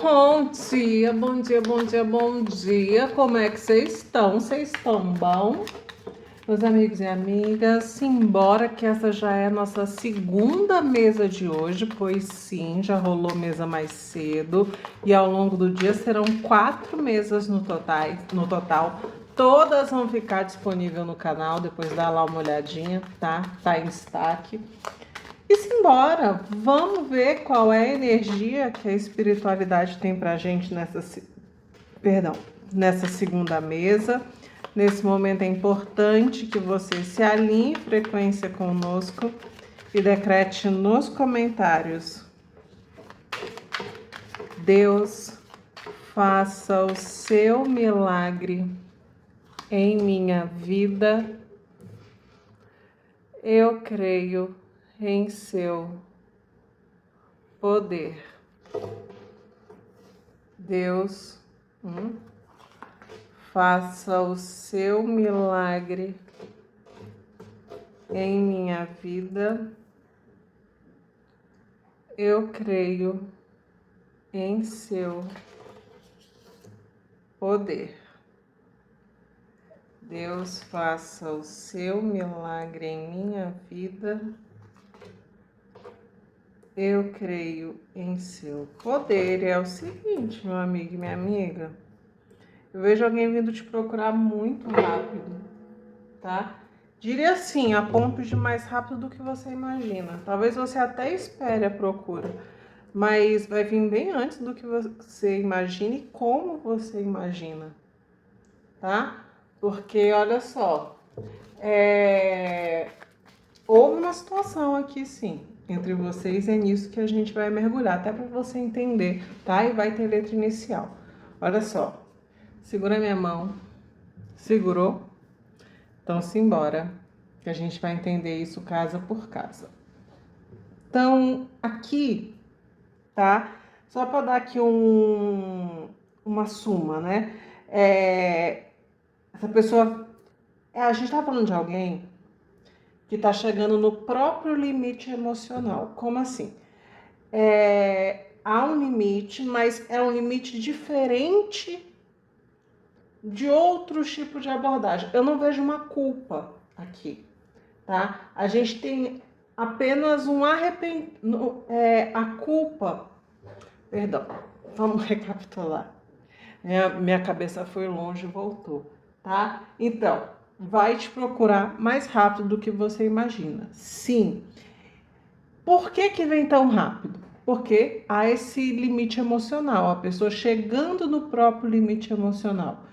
Bom dia, bom dia, bom dia, bom dia. Como é que vocês estão? Vocês estão bom? Meus amigos e amigas, simbora que essa já é a nossa segunda mesa de hoje, pois sim, já rolou mesa mais cedo e ao longo do dia serão 4 mesas no total. Todas vão ficar disponíveis no canal, depois dá lá uma olhadinha, tá? Tá em destaque. E simbora, vamos ver qual é a energia que a espiritualidade tem pra gente nessa segunda mesa. Nesse momento é importante que você se alinhe em frequência conosco e decrete nos comentários: Deus, faça o seu milagre em minha vida. Eu creio em seu poder. Deus, faça o seu milagre em minha vida. Eu creio em seu poder. Deus, faça o seu milagre em minha vida. Eu creio em seu poder. É o seguinte, meu amigo e minha amiga. Eu vejo alguém vindo te procurar muito rápido, tá? Diria assim, a ponto de mais rápido do que você imagina. Talvez você até espere a procura, mas vai vir bem antes do que você imagina e como você imagina, tá? Porque, olha só, houve uma situação aqui, sim, entre vocês, é nisso que a gente vai mergulhar, até para você entender, tá? E vai ter letra inicial. Olha só, segura minha mão. Segurou? Então, simbora, que a gente vai entender isso casa por casa. Então, aqui, tá? Só para dar aqui uma suma, né? Essa pessoa... a gente tá falando de alguém que tá chegando no próprio limite emocional. Como assim? Há um limite, mas é um limite diferente de outro tipo de abordagem. Eu não vejo uma culpa aqui, tá? A gente tem apenas um arrependimento. A culpa... Perdão, vamos recapitular. Minha cabeça foi longe e voltou, tá? Então, vai te procurar mais rápido do que você imagina. Sim. Por que vem tão rápido? Porque há esse limite emocional, a pessoa chegando no próprio limite emocional.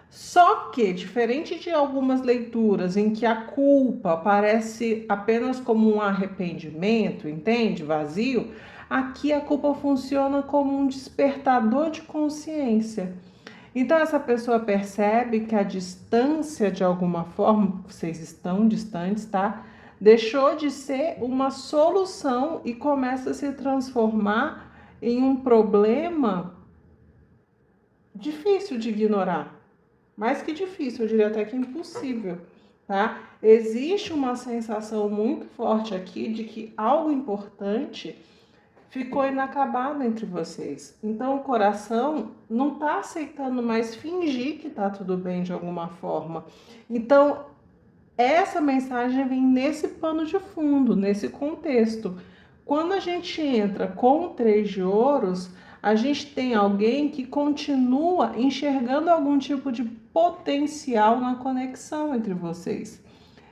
Só que, diferente de algumas leituras em que a culpa aparece apenas como um arrependimento, entende? Vazio, aqui a culpa funciona como um despertador de consciência. Então, essa pessoa percebe que a distância, de alguma forma, vocês estão distantes, tá? Deixou de ser uma solução e começa a se transformar em um problema difícil de ignorar. Mais que difícil, eu diria até que impossível, tá? Existe uma sensação muito forte aqui de que algo importante ficou inacabado entre vocês. Então o coração não está aceitando mais fingir que está tudo bem de alguma forma. Então essa mensagem vem nesse pano de fundo, nesse contexto. Quando a gente entra com o 3 de ouros, a gente tem alguém que continua enxergando algum tipo de potencial na conexão entre vocês.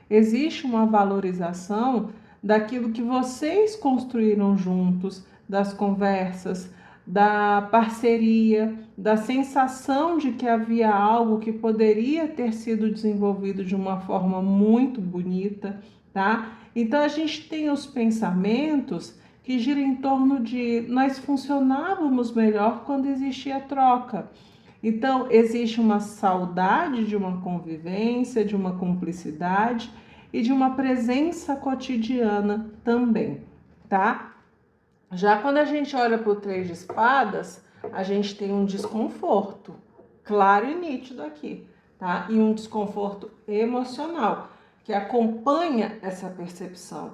Existe uma valorização daquilo que vocês construíram juntos, das conversas, da parceria, da sensação de que havia algo que poderia ter sido desenvolvido de uma forma muito bonita, tá? Então a gente tem os pensamentos que giram em torno de nós funcionávamos melhor quando existia troca. Então existe uma saudade de uma convivência, de uma cumplicidade e de uma presença cotidiana também, tá? Já quando a gente olha para o 3 de espadas, a gente tem um desconforto claro e nítido aqui, tá? E um desconforto emocional que acompanha essa percepção.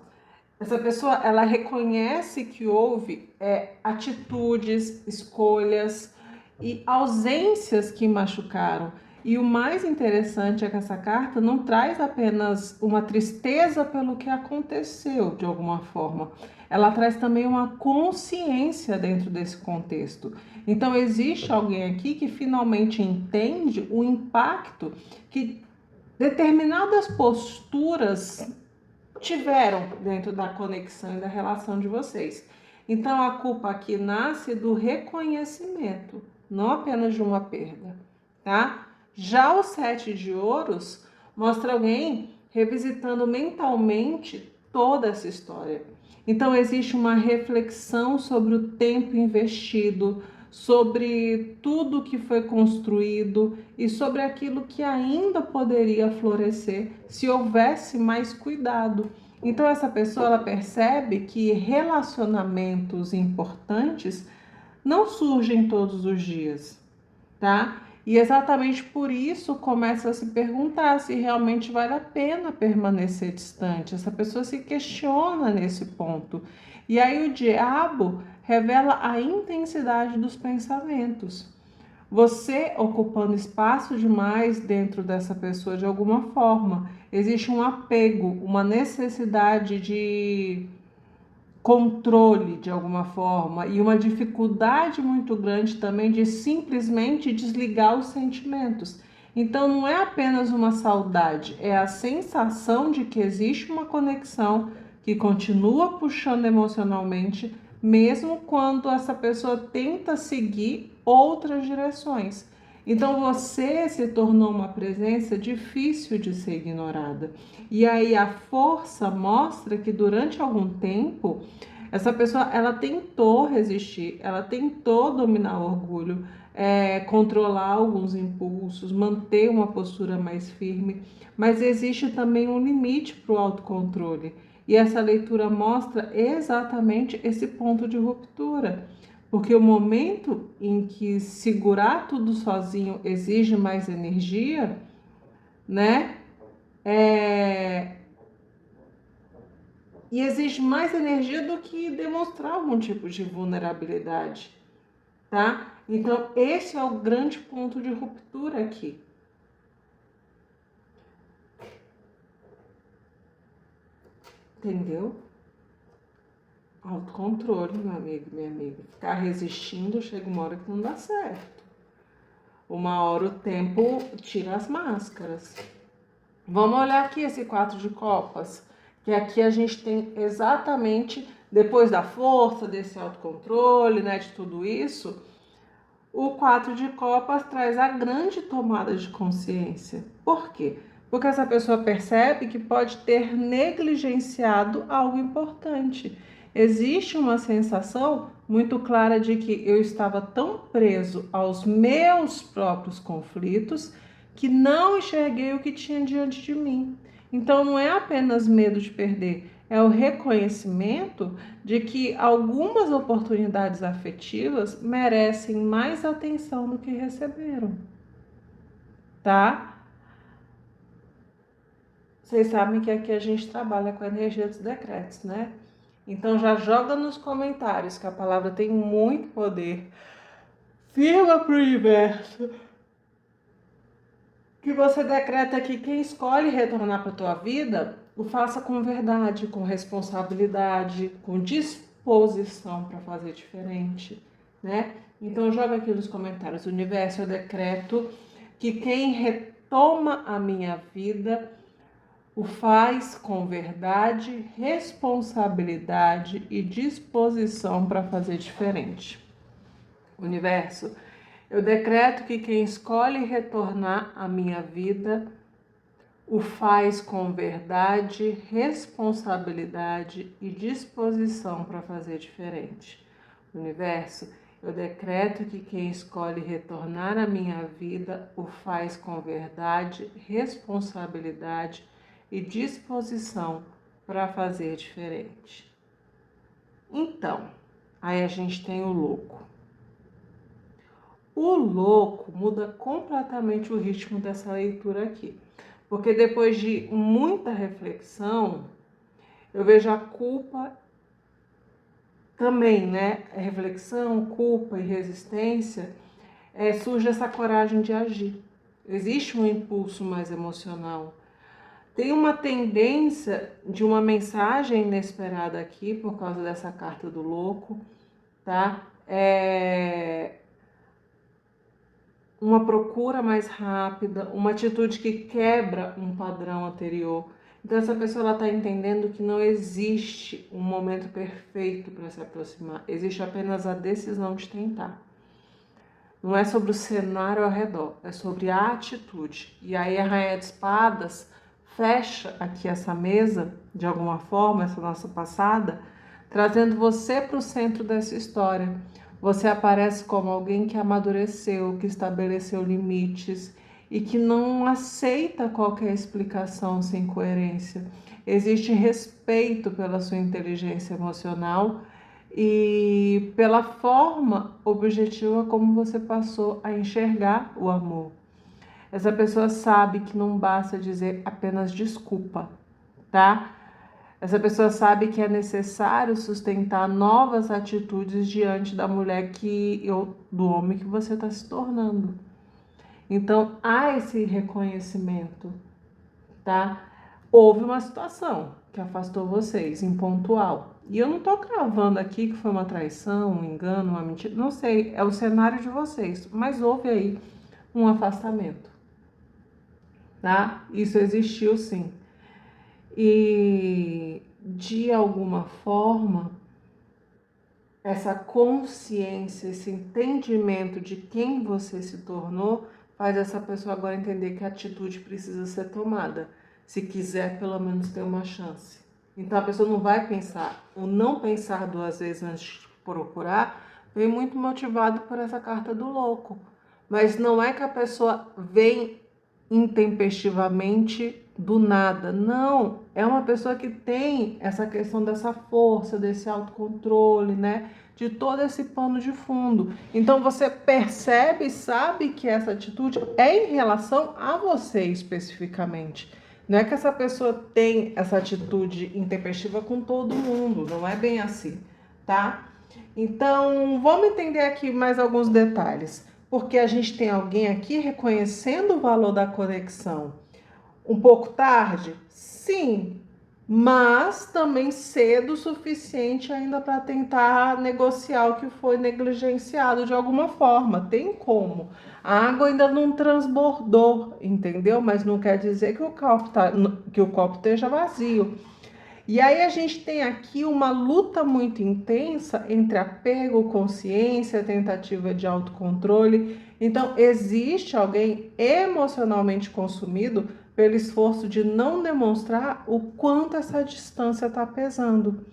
Essa pessoa, ela reconhece que houve atitudes, escolhas e ausências que machucaram. E o mais interessante é que essa carta não traz apenas uma tristeza pelo que aconteceu, de alguma forma. Ela traz também uma consciência dentro desse contexto. Então, existe alguém aqui que finalmente entende o impacto que determinadas posturas tiveram dentro da conexão e da relação de vocês. Então a culpa aqui nasce do reconhecimento, não apenas de uma perda, tá? Já o 7 de ouros mostra alguém revisitando mentalmente toda essa história. Então existe uma reflexão sobre o tempo investido, sobre tudo que foi construído e sobre aquilo que ainda poderia florescer se houvesse mais cuidado. Então essa pessoa, ela percebe que relacionamentos importantes não surgem todos os dias, tá? E exatamente por isso começa a se perguntar se realmente vale a pena permanecer distante. Essa pessoa se questiona nesse ponto. E aí o diabo revela a intensidade dos pensamentos. Você ocupando espaço demais dentro dessa pessoa de alguma forma. Existe um apego, uma necessidade de controle de alguma forma e uma dificuldade muito grande também de simplesmente desligar os sentimentos. Então não é apenas uma saudade, é a sensação de que existe uma conexão que continua puxando emocionalmente, mesmo quando essa pessoa tenta seguir outras direções. Então você se tornou uma presença difícil de ser ignorada. E aí a força mostra que durante algum tempo essa pessoa, ela tentou resistir, ela tentou dominar o orgulho, controlar alguns impulsos, manter uma postura mais firme, mas existe também um limite para o autocontrole. E essa leitura mostra exatamente esse ponto de ruptura. Porque o momento em que segurar tudo sozinho exige mais energia, né? E exige mais energia do que demonstrar algum tipo de vulnerabilidade, tá? Então, esse é o grande ponto de ruptura aqui. Entendeu? Autocontrole, meu amigo, minha amiga. Ficar resistindo, chega uma hora que não dá certo. Uma hora o tempo tira as máscaras. Vamos olhar aqui esse 4 de copas, que aqui a gente tem exatamente, depois da força, desse autocontrole, né, de tudo isso, o 4 de copas traz a grande tomada de consciência. Por quê? Porque essa pessoa percebe que pode ter negligenciado algo importante. Existe uma sensação muito clara de que eu estava tão preso aos meus próprios conflitos que não enxerguei o que tinha diante de mim. Então não é apenas medo de perder, é o reconhecimento de que algumas oportunidades afetivas merecem mais atenção do que receberam, tá? Vocês sabem que aqui a gente trabalha com a energia dos decretos, né? Então já joga nos comentários que a palavra tem muito poder. Firma pro universo que você decreta que quem escolhe retornar para a tua vida, o faça com verdade, com responsabilidade, com disposição para fazer diferente, né? Então joga aqui nos comentários, universo, eu decreto que quem retoma a minha vida o faz com verdade, responsabilidade e disposição para fazer diferente. Universo, eu decreto que quem escolhe retornar à minha vida o faz com verdade, responsabilidade e disposição para fazer diferente. Universo, eu decreto que quem escolhe retornar à minha vida o faz com verdade, responsabilidade e disposição para fazer diferente. Então, aí a gente tem o louco. O louco muda completamente o ritmo dessa leitura aqui, porque depois de muita reflexão, Eu vejo a culpa também, né? Reflexão, culpa e resistência, surge essa coragem de agir. Existe um impulso mais emocional. Tem uma tendência de uma mensagem inesperada aqui, por causa dessa carta do louco, tá? Uma procura mais rápida, uma atitude que quebra um padrão anterior. Então essa pessoa está entendendo que não existe um momento perfeito para se aproximar, existe apenas a decisão de tentar. Não é sobre o cenário ao redor, é sobre a atitude. E aí a Rainha de Espadas fecha aqui essa mesa, de alguma forma, essa nossa passada, trazendo você para o centro dessa história. Você aparece como alguém que amadureceu, que estabeleceu limites e que não aceita qualquer explicação sem coerência. Existe respeito pela sua inteligência emocional e pela forma objetiva como você passou a enxergar o amor. Essa pessoa sabe que não basta dizer apenas desculpa, tá? Essa pessoa sabe que é necessário sustentar novas atitudes diante da mulher do homem que você está se tornando. Então, há esse reconhecimento, tá? Houve uma situação que afastou vocês, impontual. E eu não tô cravando aqui que foi uma traição, um engano, uma mentira, não sei, é o cenário de vocês, mas houve aí um afastamento, tá? Isso existiu sim. E de alguma forma, essa consciência, esse entendimento de quem você se tornou, faz essa pessoa agora entender que a atitude precisa ser tomada, se quiser pelo menos ter uma chance. Então a pessoa não vai pensar, o não pensar duas vezes antes de procurar, vem muito motivado por essa carta do louco. Mas não é que a pessoa vem intempestivamente do nada, não. É uma pessoa que tem essa questão dessa força, desse autocontrole, né? De todo esse pano de fundo. Então você percebe e sabe que essa atitude é em relação a você especificamente. Não é que essa pessoa tem essa atitude intempestiva com todo mundo, não é bem assim, tá? Então, vamos entender aqui mais alguns detalhes, porque a gente tem alguém aqui reconhecendo o valor da conexão. Um pouco tarde? Sim, mas também cedo o suficiente ainda para tentar negociar o que foi negligenciado de alguma forma. Tem como. A água ainda não transbordou, entendeu? Mas não quer dizer que o copo esteja vazio. E aí a gente tem aqui uma luta muito intensa entre apego, consciência, tentativa de autocontrole. Então, existe alguém emocionalmente consumido pelo esforço de não demonstrar o quanto essa distância está pesando.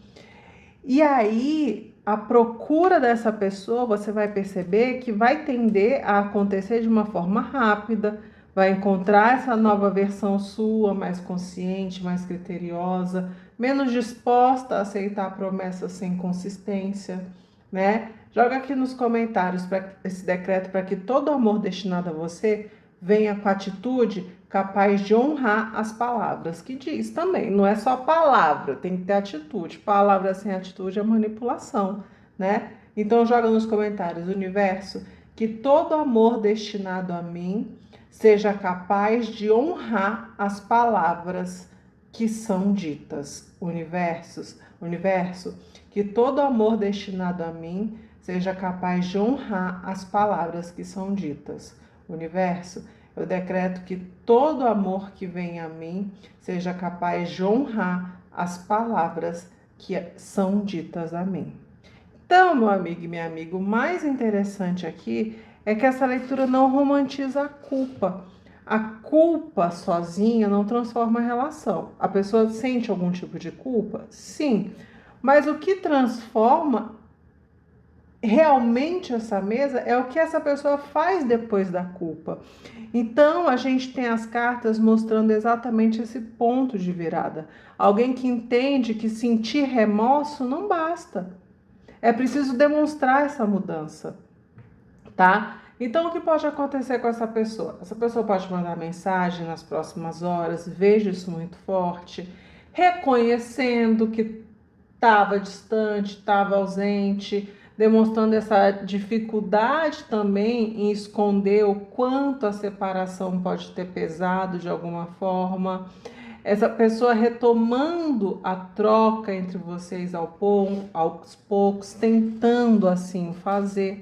E aí, a procura dessa pessoa, você vai perceber que vai tender a acontecer de uma forma rápida, vai encontrar essa nova versão sua, mais consciente, mais criteriosa, menos disposta a aceitar promessas sem consistência, né? Joga aqui nos comentários esse decreto para que todo amor destinado a você venha com atitude capaz de honrar as palavras, que diz também, não é só palavra, tem que ter atitude. Palavra sem atitude é manipulação, né? Então joga nos comentários, universo, que todo amor destinado a mim seja capaz de honrar as palavras que são ditas. Universo, que todo amor destinado a mim seja capaz de honrar as palavras que são ditas. Universo, eu decreto que todo amor que vem a mim seja capaz de honrar as palavras que são ditas a mim. Então, meu amigo e minha amiga, o mais interessante aqui é que essa leitura não romantiza a culpa. A culpa sozinha não transforma a relação. A pessoa sente algum tipo de culpa? Sim. Mas o que transforma realmente essa mesa é o que essa pessoa faz depois da culpa. Então, a gente tem as cartas mostrando exatamente esse ponto de virada. Alguém que entende que sentir remorso não basta. É preciso demonstrar essa mudança, tá? Então, o que pode acontecer com essa pessoa? Essa pessoa pode mandar mensagem nas próximas horas, vejo isso muito forte, reconhecendo que estava distante, estava ausente, demonstrando essa dificuldade também em esconder o quanto a separação pode ter pesado de alguma forma. Essa pessoa retomando a troca entre vocês aos poucos, tentando assim fazer,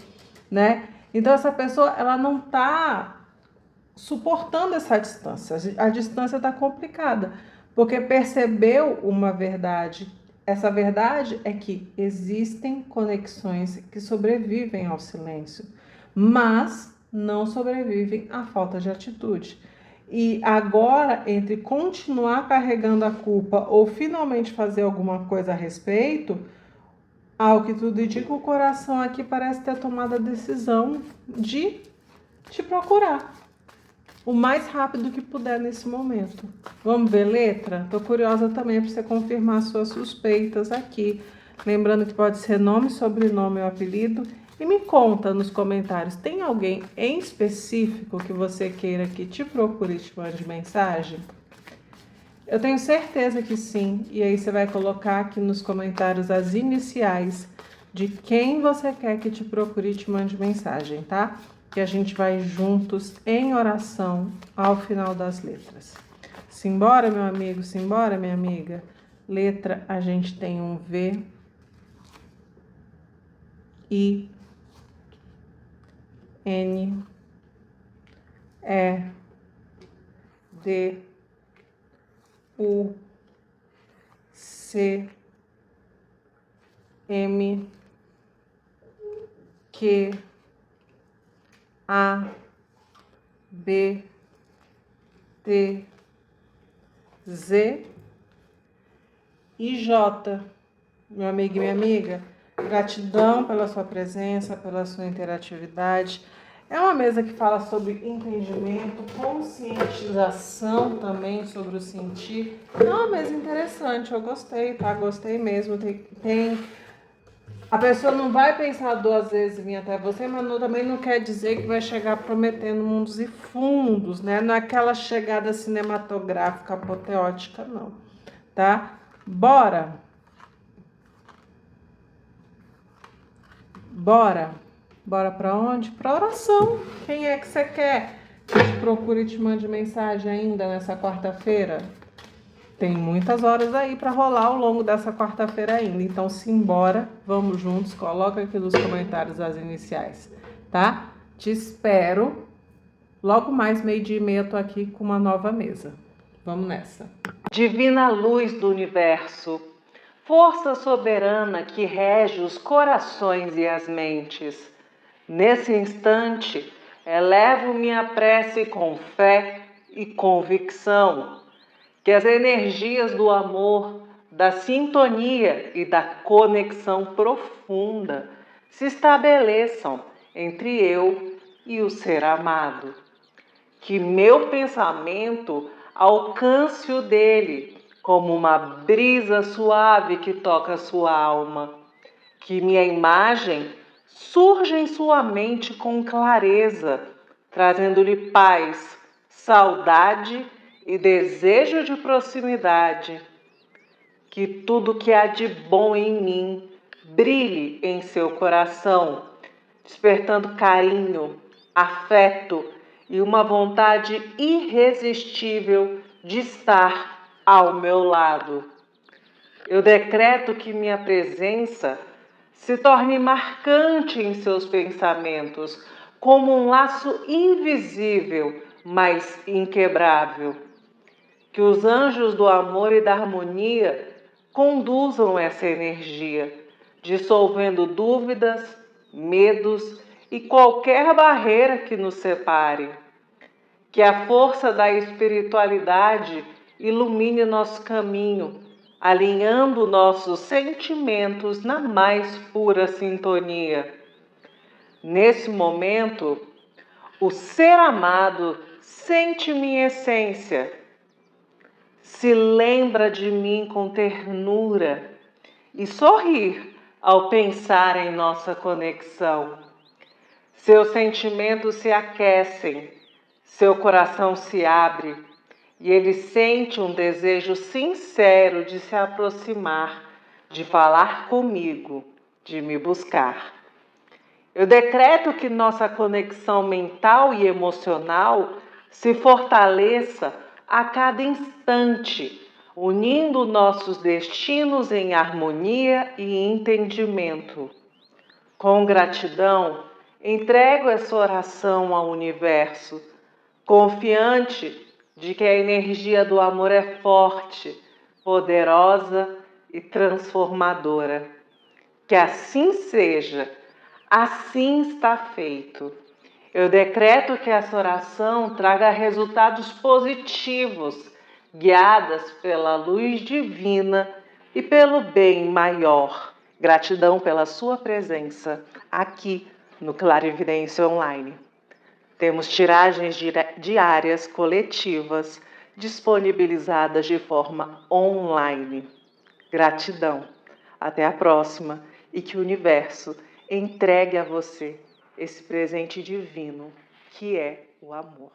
né? Então essa pessoa, ela não está suportando essa distância. A distância está complicada, porque percebeu uma verdade. Essa verdade é que existem conexões que sobrevivem ao silêncio, mas não sobrevivem à falta de atitude. E agora, entre continuar carregando a culpa ou finalmente fazer alguma coisa a respeito, ao que tudo indica, o coração aqui parece ter tomado a decisão de te procurar o mais rápido que puder nesse momento. Vamos ver letra? Tô curiosa também para você confirmar suas suspeitas aqui. Lembrando que pode ser nome, sobrenome ou apelido. E me conta nos comentários, tem alguém em específico que você queira que te procure e te mande mensagem? Eu tenho certeza que sim. E aí você vai colocar aqui nos comentários as iniciais de quem você quer que te procure e te mande mensagem, tá? Que a gente vai juntos em oração ao final das letras. Simbora, meu amigo, simbora, minha amiga. Letra, a gente tem um V, I, N, E, D, U, C, M, Q, A, B, T, Z e J. Meu amigo e minha amiga, gratidão pela sua presença, pela sua interatividade. É uma mesa que fala sobre entendimento, conscientização também sobre o sentir. É uma mesa interessante, eu gostei, tá? Gostei mesmo. A pessoa não vai pensar duas vezes em vir até você, mas também não quer dizer que vai chegar prometendo mundos e fundos, né? Não é aquela chegada cinematográfica apoteótica, não, tá? Bora! Bora para onde? Para oração. Quem é que você quer que te procure e te mande mensagem ainda nessa quarta-feira? Tem muitas horas aí para rolar ao longo dessa quarta-feira ainda. Então, simbora, vamos juntos. Coloca aqui nos comentários as iniciais, tá? Te espero. Logo mais, 12:30, eu tô aqui com uma nova mesa. Vamos nessa. Divina luz do universo, força soberana que rege os corações e as mentes. Nesse instante, elevo minha prece com fé e convicção, que as energias do amor, da sintonia e da conexão profunda se estabeleçam entre eu e o ser amado. Que meu pensamento alcance o dele, como uma brisa suave que toca sua alma. Que minha imagem surja em sua mente com clareza, trazendo-lhe paz, saudade e desejo de proximidade. Que tudo que há de bom em mim brilhe em seu coração, despertando carinho, afeto e uma vontade irresistível de estar ao meu lado. Eu decreto que minha presença se torne marcante em seus pensamentos, como um laço invisível, mas inquebrável. Que os anjos do amor e da harmonia conduzam essa energia, dissolvendo dúvidas, medos e qualquer barreira que nos separe. Que a força da espiritualidade ilumine nosso caminho, alinhando nossos sentimentos na mais pura sintonia. Nesse momento, o ser amado sente minha essência, se lembra de mim com ternura e sorrir ao pensar em nossa conexão. Seus sentimentos se aquecem, seu coração se abre e ele sente um desejo sincero de se aproximar, de falar comigo, de me buscar. Eu decreto que nossa conexão mental e emocional se fortaleça a cada instante, unindo nossos destinos em harmonia e entendimento. Com gratidão, entrego essa oração ao universo, confiante de que a energia do amor é forte, poderosa e transformadora. Que assim seja, assim está feito. Eu decreto que essa oração traga resultados positivos, guiadas pela luz divina e pelo bem maior. Gratidão pela sua presença aqui no Clarividência Online. Temos tiragens diárias coletivas disponibilizadas de forma online. Gratidão. Até a próxima e que o universo entregue a você esse presente divino que é o amor.